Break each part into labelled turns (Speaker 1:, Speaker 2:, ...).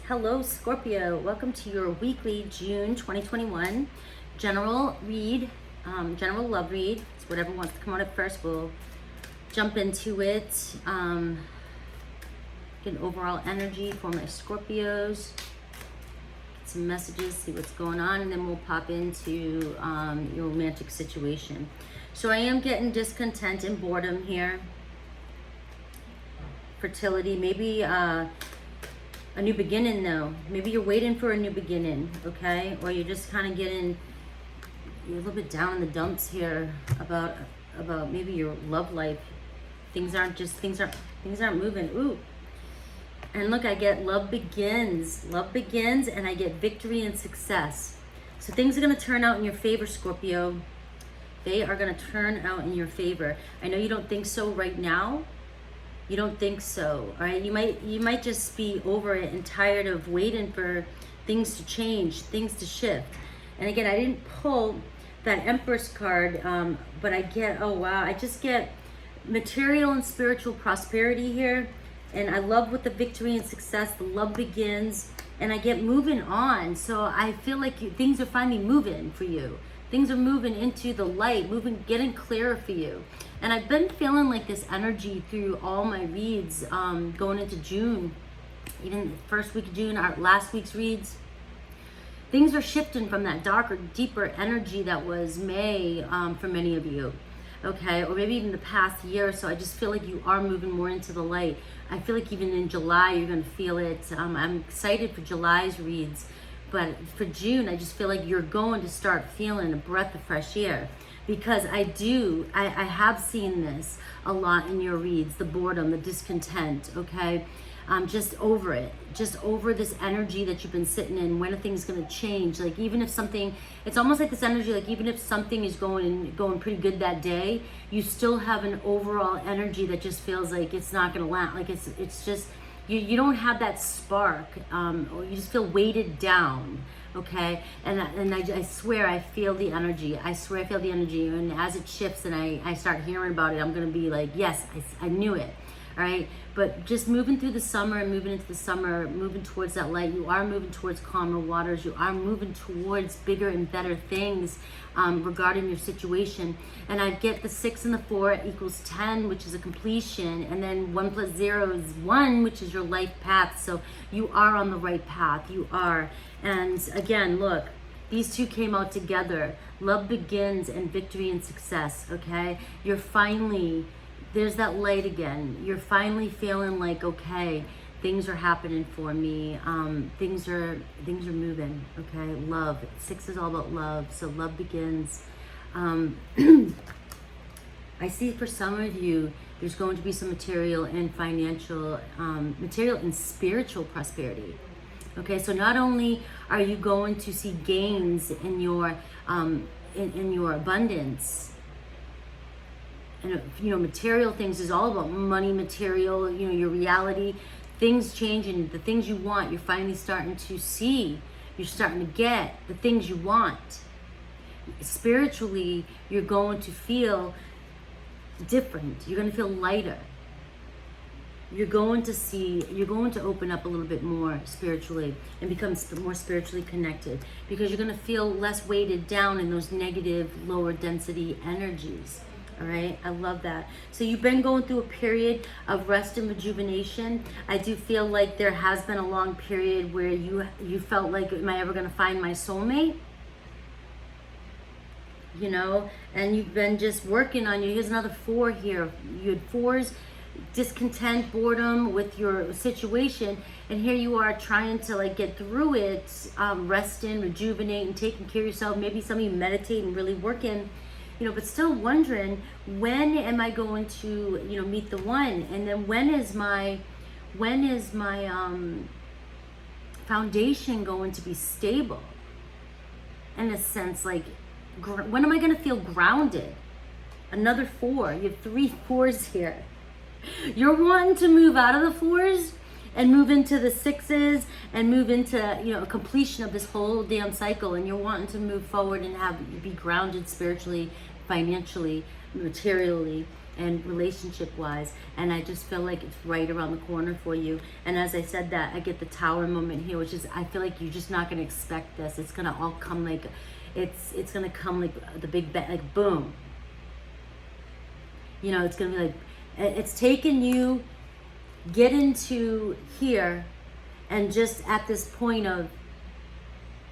Speaker 1: Hello, Scorpio. Welcome to your weekly June 2021 general read, general love read. It's whatever wants to come out at first. We'll jump into it. Get an overall energy for my Scorpios. Get some messages, see what's going on, and then we'll pop into your romantic situation. So I am getting discontent and boredom here. Fertility, maybe a new beginning though. Maybe you're waiting for a new beginning, okay? Or you're just kind of getting, you're a little bit down in the dumps here about maybe your love life. Things aren't moving. Ooh. And look, I get love begins, and I get victory and success. So things are gonna turn out in your favor, Scorpio. They are gonna turn out in your favor. I know you don't think so right now. You don't think so, all right? You might just be over it and tired of waiting for things to change, things to shift. And again, I didn't pull that Empress card, but I get, oh wow, I just get material and spiritual prosperity here. And I love with the victory and success, the love begins, and I get moving on. So I feel like things are finally moving for you. Things are moving into the light, getting clearer for you. And I've been feeling like this energy through all my reads going into June, even the first week of June, our last week's reads. Things are shifting from that darker, deeper energy that was May for many of you, okay? Or maybe even the past year or so. I just feel like you are moving more into the light. I feel like even in July, you're gonna feel it. I'm excited for July's reads. But for June, I just feel like you're going to start feeling a breath of fresh air. Because I have seen this a lot in your reads, the boredom, the discontent, okay? Just over it, just over this energy that you've been sitting in. When are things gonna change? Like even if something, it's almost like this energy, like even if something is going pretty good that day, you still have an overall energy that just feels like it's not gonna last. Like it's just, you don't have that spark, or you just feel weighted down, okay? And I swear I feel the energy. I swear I feel the energy. And as it shifts and I start hearing about it, I'm gonna be like, yes, I knew it, all right? But just moving through the summer and moving into the summer, moving towards that light, you are moving towards calmer waters. You are moving towards bigger and better things regarding your situation. And I get the 6 and the 4 equals 10, which is a completion. And then 1 plus 0 is 1, which is your life path. So you are on the right path. You are. And again, look, these two came out together. Love begins and victory and success, okay? You're finally, there's that light again. You're finally feeling like, okay, things are happening for me. Things are moving, okay? Love, 6 is all about love, so love begins. I see for some of you, there's going to be some material and financial, material and spiritual prosperity. Okay, so not only are you going to see gains in your abundance, and material things is all about money, material, your reality, things changing, the things you want, you're finally starting to see, you're starting to get the things you want. Spiritually, you're going to feel different, you're going to feel lighter. You're going to open up a little bit more spiritually and become more spiritually connected, because you're going to feel less weighted down in those negative, lower density energies. All right, I love that. So you've been going through a period of rest and rejuvenation. I do feel like there has been a long period where you felt like, am I ever going to find my soulmate? And you've been just working on you. Here's another 4 here. You had 4s, discontent, boredom with your situation, and here you are trying to like get through it, resting, rejuvenating, taking care of yourself. Maybe some of you meditate and really working, but still wondering, when am I going to meet the one? And then when is my foundation going to be stable, in a sense? Like, when am I going to feel grounded? Another 4. You have 3 4s here. You're wanting to move out of the 4s and move into the 6s and move into a completion of this whole damn cycle, and you're wanting to move forward and be grounded spiritually, financially, materially, and relationship-wise, and I just feel like it's right around the corner for you. And as I said that, I get the Tower moment here, which is, I feel like you're just not going to expect this. It's going to all come like, it's going to come like the big bang, like boom. You know, it's going to be like, it's taken you get into here, and just at this point of,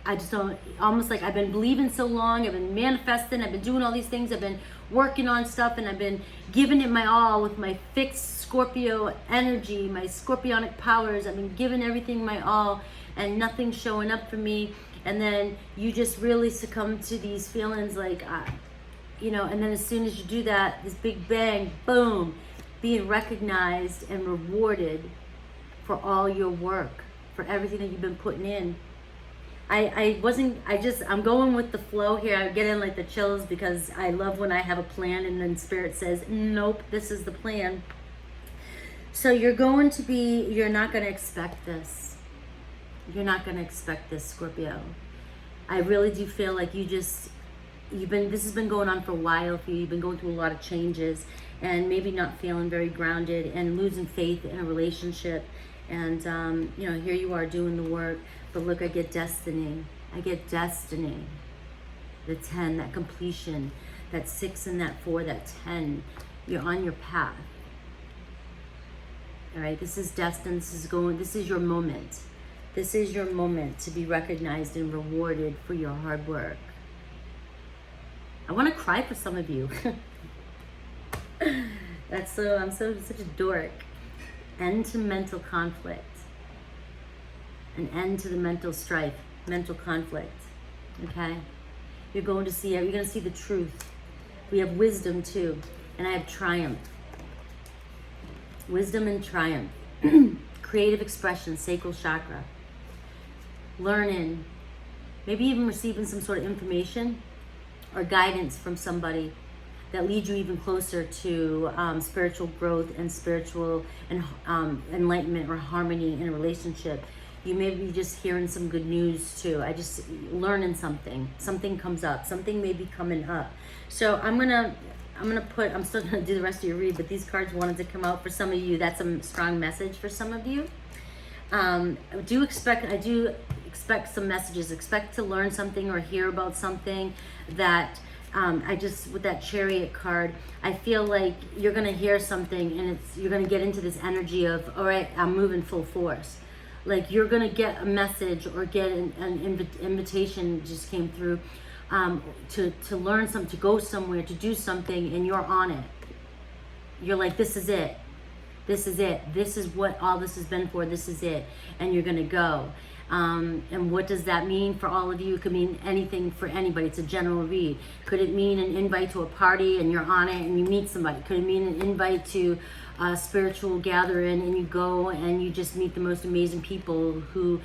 Speaker 1: I just don't, almost like I've been believing so long, I've been manifesting, I've been doing all these things, I've been working on stuff, and I've been giving it my all with my fixed Scorpio energy, my scorpionic powers. I've been giving everything my all, and nothing's showing up for me. And then you just really succumb to these feelings like, you know, and then as soon as you do that, this big bang, boom, being recognized and rewarded for all your work, for everything that you've been putting in. I'm going with the flow here. I get in like the chills because I love when I have a plan and then Spirit says, nope, this is the plan. So you're not going to expect this. You're not going to expect this, Scorpio. I really do feel like this has been going on for a while for you. You've been going through a lot of changes and maybe not feeling very grounded and losing faith in a relationship. And, you know, here you are doing the work. But look, I get destiny. I get destiny. The 10, that completion, that 6 and that 4, that 10. You're on your path. All right, this is destined. This is your moment. This is your moment to be recognized and rewarded for your hard work. I want to cry for some of you. I'm such a dork. End to mental conflict. An end to the mental strife, mental conflict. Okay? You're going to see the truth. We have wisdom too, and I have triumph. Wisdom and triumph. Creative expression, sacral chakra. Learning, maybe even receiving some sort of information or guidance from somebody that leads you even closer to spiritual growth and spiritual enlightenment or harmony in a relationship. You may be just hearing some good news too. Learning something. Something comes up. Something may be coming up. So I'm still gonna do the rest of your read, but these cards wanted to come out for some of you. That's a strong message for some of you. I do expect some messages. Expect to learn something or hear about something that with that Chariot card, I feel like you're gonna hear something and you're gonna get into this energy of, all right, I'm moving full force. Like you're gonna get a message or get an invitation just came through to learn something, to go somewhere, to do something, and you're on it. You're like, this is it. This is it. This is what all this has been for. This is it. And you're gonna go. And what does that mean for all of you? It could mean anything for anybody. It's a general read. Could it mean an invite to a party and you're on it and you meet somebody? Could it mean an invite to a spiritual gathering and you go and you just meet the most amazing people who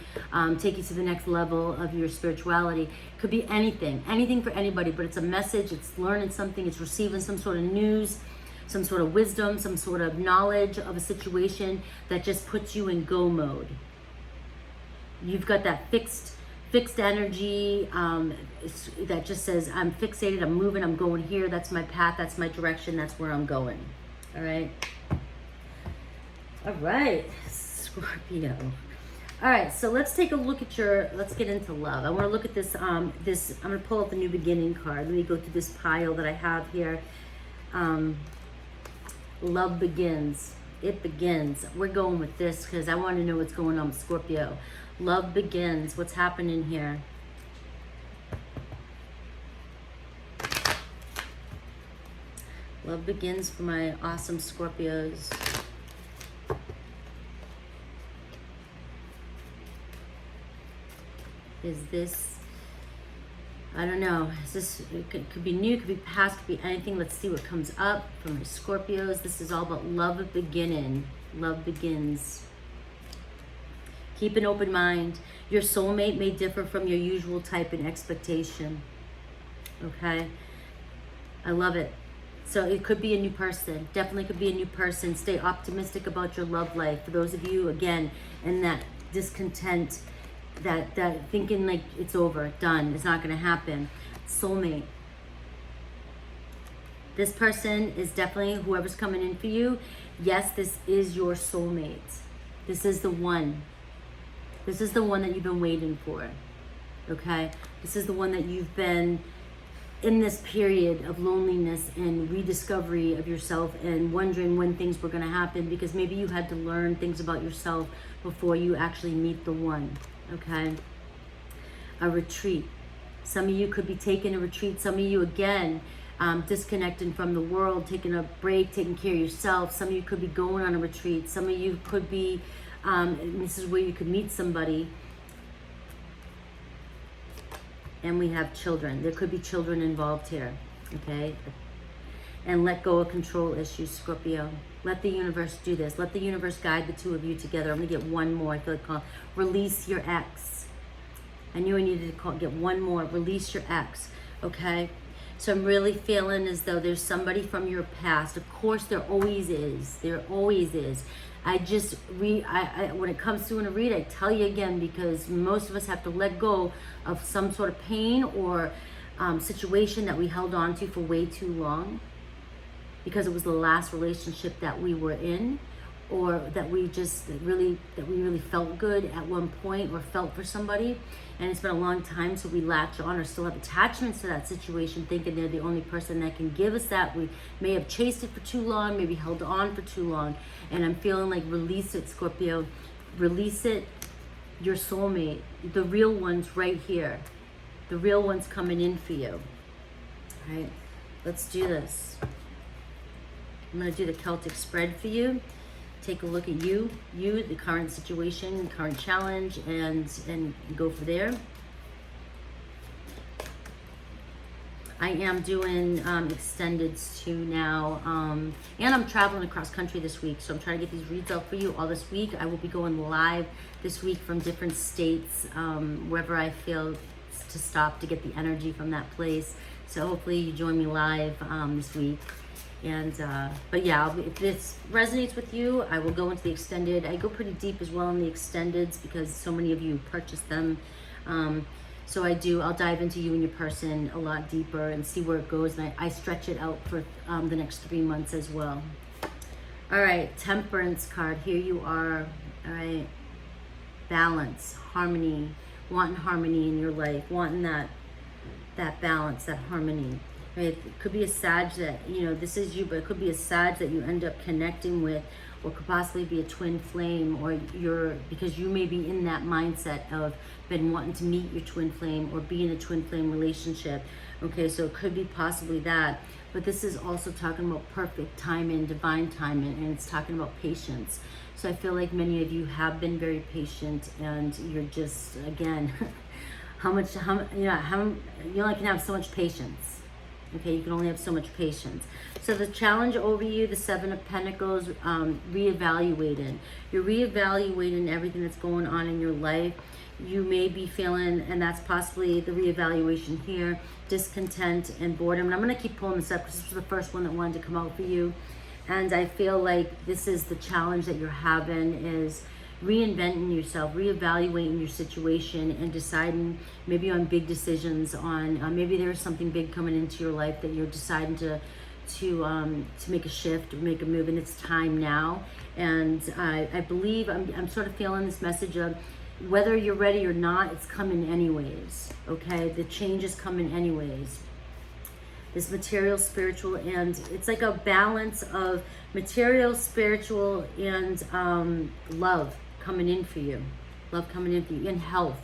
Speaker 1: take you to the next level of your spirituality? Could be anything for anybody, but it's a message, it's learning something, it's receiving some sort of news, some sort of wisdom, some sort of knowledge of a situation that just puts you in go mode. You've got that fixed energy that just says, I'm fixated, I'm moving, I'm going here, that's my path, that's my direction, that's where I'm going. All right. All right, Scorpio. All right, so let's take a look at let's get into love. I want to look at this, I'm going to pull up the New Beginning card. Let me go through this pile that I have here. Love begins. It begins. We're going with this because I want to know what's going on with Scorpio. Love begins. What's happening here? Love begins for my awesome Scorpios. Is this, I don't know, is this, it could be new, could be past, could be anything. Let's see what comes up for my Scorpios. This is all about love beginning. Love begins. Keep an open mind. Your soulmate may differ from your usual type and expectation. Okay? I love it. So it could be a new person. Definitely could be a new person. Stay optimistic about your love life. For those of you, again, in that discontent, that thinking like it's over, done, it's not going to happen. Soulmate. This person is definitely whoever's coming in for you. Yes, this is your soulmate. This is the one. This is the one that you've been waiting for. Okay? This is the one that you've been in this period of loneliness and rediscovery of yourself and wondering when things were going to happen, because maybe you had to learn things about yourself before you actually meet the one. Okay? A retreat. Some of you could be taking a retreat. Some of you, again, disconnecting from the world, taking a break, taking care of yourself. Some of you could be going on a retreat. Some of you could be, this is where you could meet somebody. And we have children. There could be children involved here, okay? And let go of control issues, Scorpio. Let the universe do this. Let the universe guide the two of you together. I'm gonna get one more. I feel like called release your ex. I knew I needed to get one more. Release your ex, okay? So I'm really feeling as though there's somebody from your past. Of course, there always is. There always is. I just when it comes to a read, I tell you again, because most of us have to let go of some sort of pain or situation that we held on to for way too long, because it was the last relationship that we were in, or that we really felt good at one point or felt for somebody, and it's been a long time, so we latch on or still have attachments to that situation, thinking they're the only person that can give us that. We may have chased it for too long, maybe held on for too long, and I'm feeling like release it, Scorpio. Release it. Your soulmate, the real one's right here. The real one's coming in for you. All right, let's do this. I'm gonna do the Celtic spread for you. Take a look at you, the current situation, current challenge, and go for there. I am doing extendeds too now, and I'm traveling across country this week, so I'm trying to get these reads out for you all this week. I will be going live this week from different states, wherever I feel to stop to get the energy from that place. So hopefully you join me live this week. And but yeah, if this resonates with you, I will go into the extended. I go pretty deep as well in the extendeds because so many of you purchase them. So I'll dive into you and your person a lot deeper and see where it goes, and I stretch it out for the next 3 months as well. All right, Temperance card, here you are. All right, balance, harmony, wanting harmony in your life, wanting that balance, that harmony. Right? It could be a Sag that, this is you, but it could be a Sag that you end up connecting with, or could possibly be a twin flame, or because you may be in that mindset of been wanting to meet your twin flame or be in a twin flame relationship. Okay, so it could be possibly that, but this is also talking about perfect timing, divine timing, and it's talking about patience. So I feel like many of you have been very patient, and you're just, again, you only can have so much patience. Okay, you can only have so much patience. So the challenge over you, the Seven of Pentacles, reevaluating. You're reevaluating everything that's going on in your life. You may be feeling, and that's possibly the reevaluation here, discontent and boredom. And I'm going to keep pulling this up because this was the first one that wanted to come out for you. And I feel like this is the challenge that you're having, is reinventing yourself, reevaluating your situation, and deciding maybe on big decisions on maybe there's something big coming into your life that you're deciding to make a shift or make a move, and it's time now. And I believe I'm sort of feeling this message of whether you're ready or not, it's coming anyways. Okay, the change is coming anyways. This material, spiritual, and it's like a balance of material, spiritual, and love coming in for you. Love coming in for you, and health.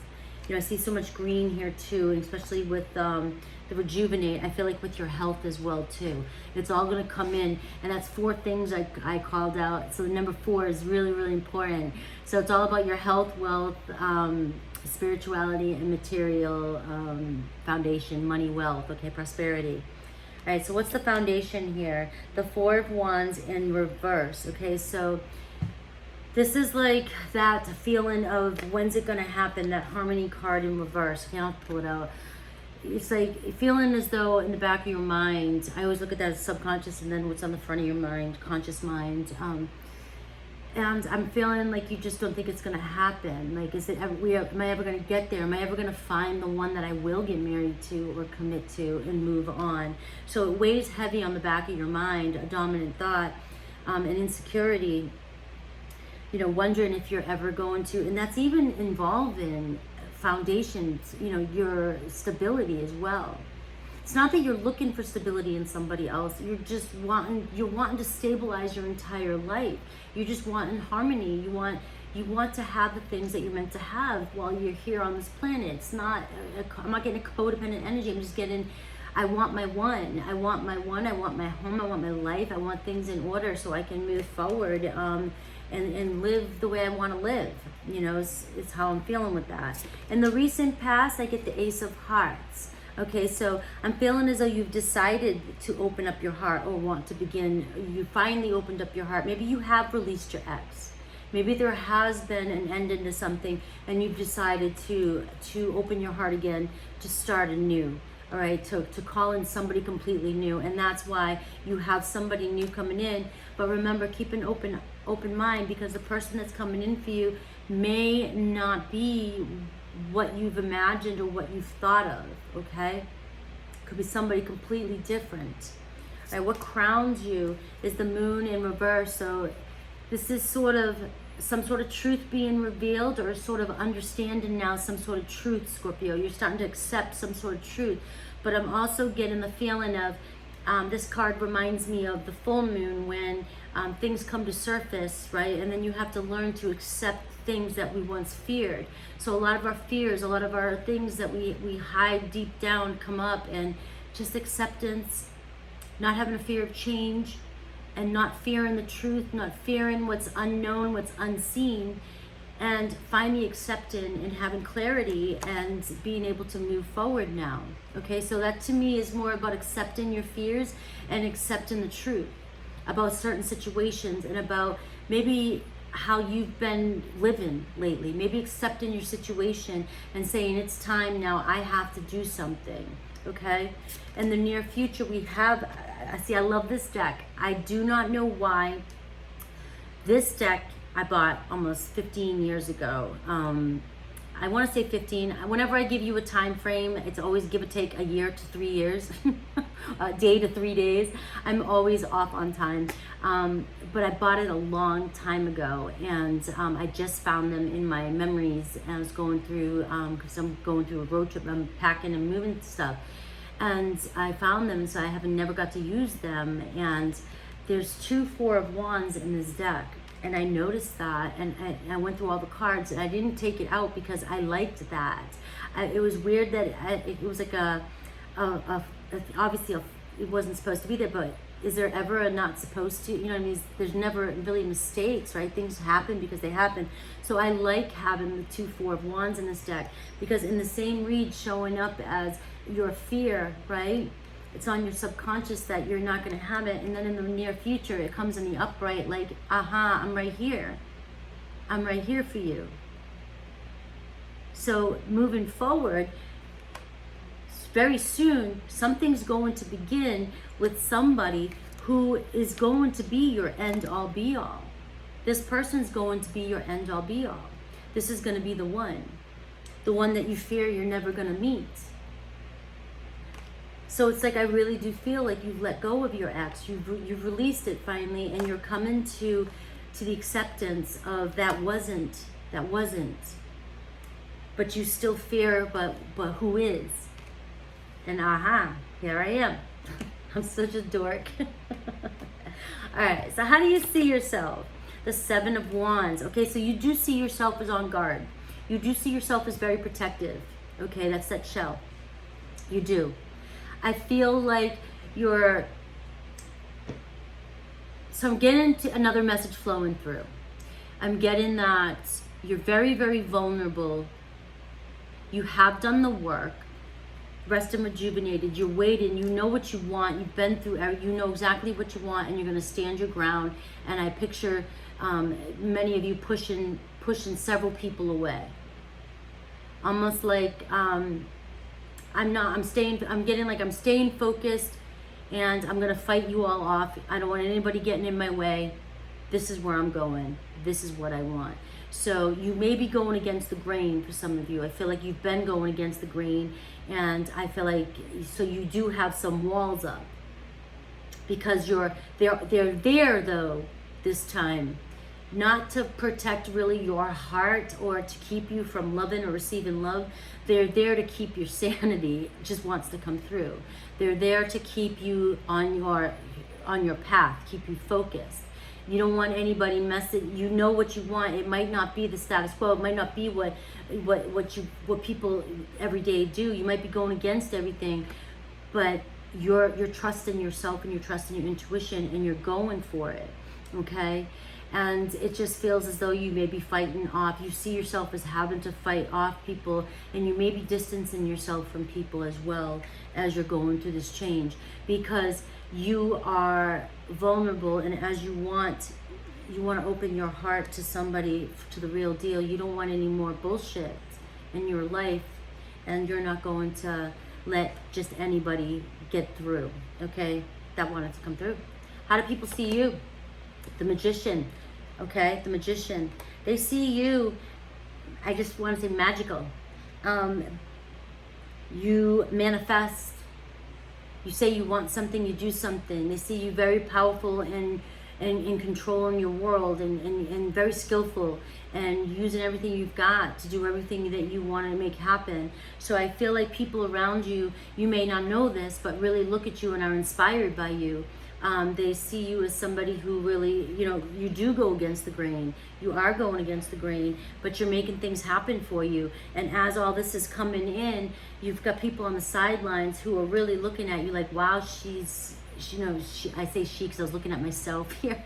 Speaker 1: I see so much green here too, and especially with the rejuvenate. I feel like with your health as well too. It's all going to come in, and that's 4 things I called out. So the number 4 is really, really important. So it's all about your health, wealth, spirituality, and material foundation, money, wealth, okay, prosperity. All right, so what's the foundation here? The 4 of Wands in reverse, okay? So this is like that feeling of when's it going to happen, that harmony card in reverse. Okay, I'll pull it out. It's like feeling as though in the back of your mind, I always look at that as subconscious and then what's on the front of your mind, conscious mind. And I'm feeling like you just don't think it's going to happen. Like, am I ever going to get there? Am I ever going to find the one that I will get married to or commit to and move on? So it weighs heavy on the back of your mind, a dominant thought, and insecurity, you know, wondering if you're ever going to, and that's even involving foundations, you know, your stability as well. It's not that you're looking for stability in somebody else. You're just wanting to stabilize your entire life. You just want in harmony. You want to have the things that you're meant to have while you're here on this planet. It's not, I'm not getting a codependent energy. I'm just getting, I want my one. I want my one. I want my home. I want my life. I want things in order so I can move forward and live the way I want to live. You know, it's how I'm feeling with that. In the recent past, I get the Ace of Hearts. Okay, so I'm feeling as though you've decided to open up your heart or want to begin. You finally opened up your heart. Maybe you have released your ex. Maybe there has been an end into something and you've decided to open your heart again, to start anew. All right, to call in somebody completely new. And that's why you have somebody new coming in. But remember, keep an open mind, because the person that's coming in for you may not be what you've imagined or what you've thought of, okay? Could be somebody completely different. All right, what crowns you is the moon in reverse. So this is sort of some sort of truth being revealed, or sort of understanding now some sort of truth, Scorpio. You're starting to accept some sort of truth. But I'm also getting the feeling of, this card reminds me of the full moon, when things come to surface, right? And then you have to learn to accept things that we once feared. So a lot of our fears, a lot of our things that we hide deep down come up, and just acceptance, not having a fear of change, and not fearing the truth, not fearing what's unknown, what's unseen, and finally accepting and having clarity and being able to move forward now. Okay, so that to me is more about accepting your fears and accepting the truth about certain situations, and about maybe how you've been living lately. Maybe accepting your situation and saying, it's time now, I have to do something. Okay, in the near future we have, I love this deck. I do not know why. This deck I bought almost 15 years ago. I want to say 15. Whenever I give you a time frame, it's always give or take a year to 3 years, a day to 3 days. I'm always off on time. But I bought it a long time ago, and I just found them in my memories. And I was going through, because I'm going through a road trip, I'm packing and moving stuff. And I found them, so I haven't never got to use them. And there's 2 4 of Wands in this deck. And I noticed that, and I went through all the cards, and I didn't take it out because I liked that. It was weird that it was like obviously it wasn't supposed to be there, but is there ever a not supposed to? You know what I mean? There's never really mistakes, right? Things happen because they happen. So I like having the 2 4 of Wands in this deck, because in the same read showing up as your fear, right? It's on your subconscious that you're not going to have it. And then in the near future, it comes in the upright, like, aha, I'm right here. I'm right here for you. So moving forward, very soon, something's going to begin with somebody who is going to be your end all be all. This person's going to be your end all be all. This is going to be the one that you fear you're never going to meet. So it's like, I really do feel like you've let go of your ex. You've released it finally, and you're coming to the acceptance of that wasn't. But you still fear, but who is? And aha, here I am. I'm such a dork. All right, so how do you see yourself? The 7 of Wands. Okay, so you do see yourself as on guard. You do see yourself as very protective. Okay, that's that shell. You do. I feel like so I'm getting to another message flowing through. I'm getting that you're very, very vulnerable. You have done the work, rest and rejuvenated. You're waiting. You know what you want. You've been through, you know exactly what you want, and you're going to stand your ground. And I picture many of you pushing several people away. Almost like, I'm staying focused, and I'm going to fight you all off. I don't want anybody getting in my way. this is where I'm going. This is what I want. So you may be going against the grain for some of you. I feel like you've been going against the grain, and I feel like, so you do have some walls up, because they're there though this time, not to protect really your heart or to keep you from loving or receiving love. They're there to keep your sanity. It just wants to come through. They're there to keep you on your path, keep you focused. You don't want anybody messing. You know what you want. It might not be the status quo. It might not be what people every day do. You might be going against everything, but you're trusting yourself and you're trusting your intuition and you're going for it. Okay? And it just feels as though you may be fighting off. You see yourself as having to fight off people, and you may be distancing yourself from people as well as you're going through this change, because you are vulnerable, and as you want to open your heart to somebody, to the real deal. You don't want any more bullshit in your life, and you're not going to let just anybody get through, okay? That wanted to come through. How do people see you? The Magician, okay? The Magician. They see you, I just want to say magical. You manifest. You say you want something, you do something. They see you very powerful and controlling your world, and very skillful, and using everything you've got to do everything that you want to make happen. So I feel like people around you, you may not know this, but really look at you and are inspired by you. They see you as somebody who really, you do go against the grain. You are going against the grain, but you're making things happen for you. And as all this is coming in, you've got people on the sidelines who are really looking at you like, wow, I say she because I was looking at myself here.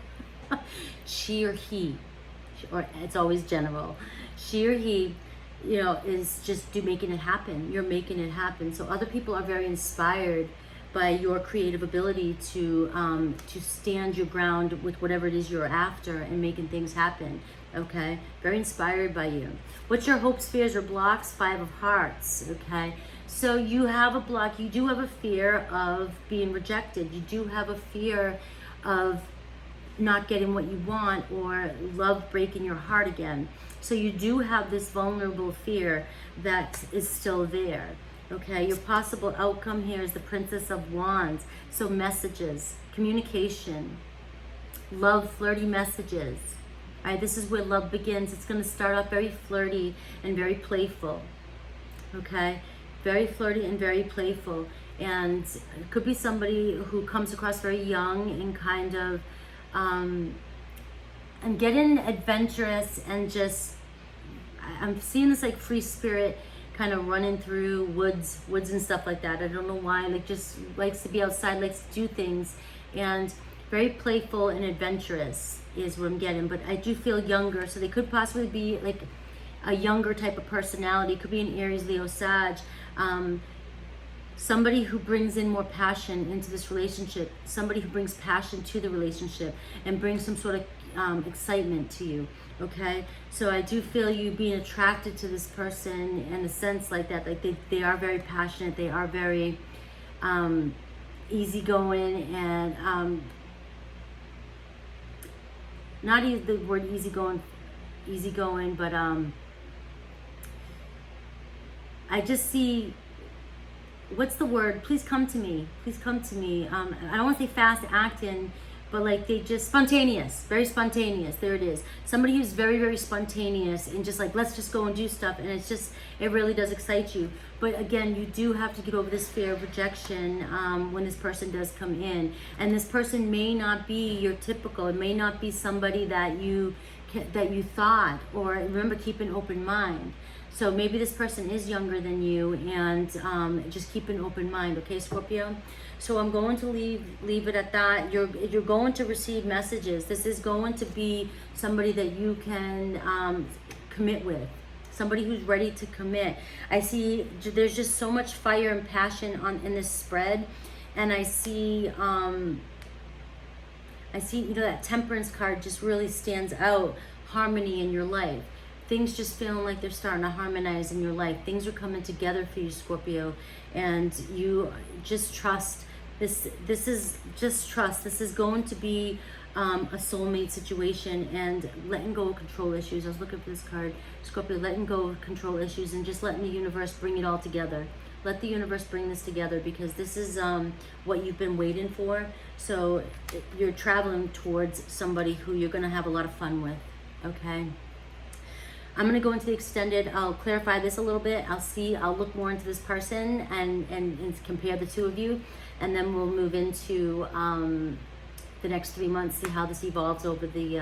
Speaker 1: She or he, or it's always general. She or he, is just making it happen. You're making it happen. So other people are very inspired by your creative ability to stand your ground with whatever it is you're after and making things happen, okay? Very inspired by you. What's your hopes, fears, or blocks? 5 of Hearts, okay? So you have a block. You do have a fear of being rejected. You do have a fear of not getting what you want, or love breaking your heart again. So you do have this vulnerable fear that is still there. Okay, your possible outcome here is the Princess of Wands. So messages, communication, love, flirty messages. All right, this is where love begins. It's going to start off very flirty and very playful. Okay, very flirty and very playful. And it could be somebody who comes across very young and kind of, and getting adventurous, and just, I'm seeing this like free spirit kind of running through woods and stuff like that. I don't know why, like just likes to be outside, likes to do things, and very playful and adventurous is what I'm getting. But I do feel younger, so they could possibly be like a younger type of personality. It could be an Aries, Leo, Sag. Somebody who brings in more passion into this relationship, somebody who brings passion to the relationship and brings some sort of excitement to you. Okay, so I do feel you being attracted to this person in a sense like that. Like they are very passionate. They are very easygoing, and not even the word easygoing, but I just see, what's the word? Please come to me. Please come to me. I don't want to say fast acting, but like they just spontaneous, very spontaneous. There it is. Somebody who's very, very spontaneous and just like, let's just go and do stuff. And it's just, it really does excite you. But again, you do have to get over this fear of rejection when this person does come in. And this person may not be your typical. It may not be somebody that you thought. Or remember, keep an open mind. So maybe this person is younger than you, and just keep an open mind, okay, Scorpio? So I'm going to leave it at that. You're going to receive messages. This is going to be somebody that you can commit with, somebody who's ready to commit. I see there's just so much fire and passion in this spread, and I see that Temperance card just really stands out. Harmony in your life. Things just feeling like they're starting to harmonize in your life. Things are coming together for you, Scorpio, and you just trust. This is just trust. This is going to be a soulmate situation and letting go of control issues. I was looking for this card, Scorpio, letting go of control issues and just letting the universe bring it all together. Let the universe bring this together, because this is what you've been waiting for. So you're traveling towards somebody who you're going to have a lot of fun with, okay? I'm going to go into the extended. I'll clarify this a little bit. I'll look more into this person and compare the two of you. And then we'll move into the next 3 months, see how this evolves over the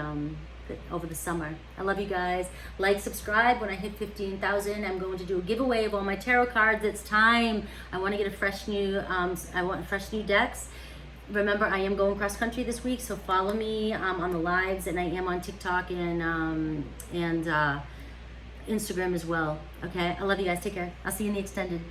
Speaker 1: summer. I love you guys. Like, subscribe. When I hit 15,000, I'm going to do a giveaway of all my tarot cards. It's time. I want to get a fresh new, I want fresh new decks. Remember, I am going cross country this week, so follow me on the lives, and I am on TikTok and Instagram as well. Okay, I love you guys. Take care. I'll see you in the extended.